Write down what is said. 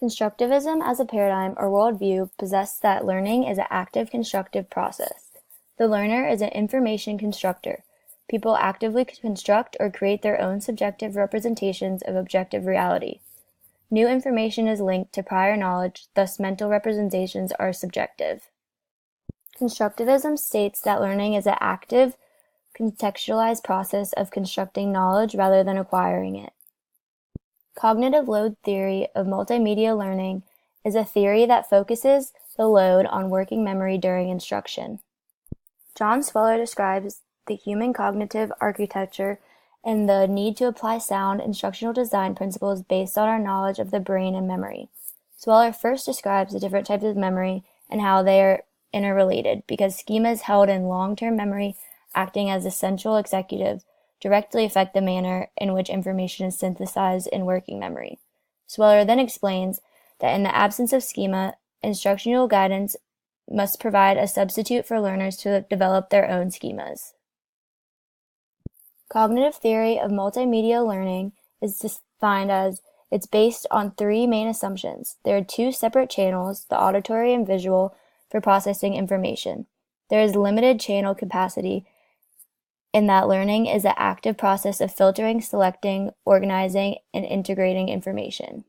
Constructivism as a paradigm or worldview possesses that learning is an active constructive process. The learner is an information constructor. People actively construct or create their own subjective representations of objective reality. New information is linked to prior knowledge, thus mental representations are subjective. Constructivism states that learning is an active, contextualized process of constructing knowledge rather than acquiring it. Cognitive load theory of multimedia learning is a theory that focuses the load on working memory during instruction. John Sweller describes the human cognitive architecture and the need to apply sound instructional design principles based on our knowledge of the brain and memory. Sweller first describes the different types of memory and how they are interrelated, because schemas held in long-term memory acting as essential executives directly affect the manner in which information is synthesized in working memory. Sweller then explains that in the absence of schema, instructional guidance must provide a substitute for learners to develop their own schemas. Cognitive theory of multimedia learning is defined as it's based on three main assumptions. There are two separate channels, the auditory and visual, for processing information. There is limited channel capacity in that learning is an active process of filtering, selecting, organizing, and integrating information.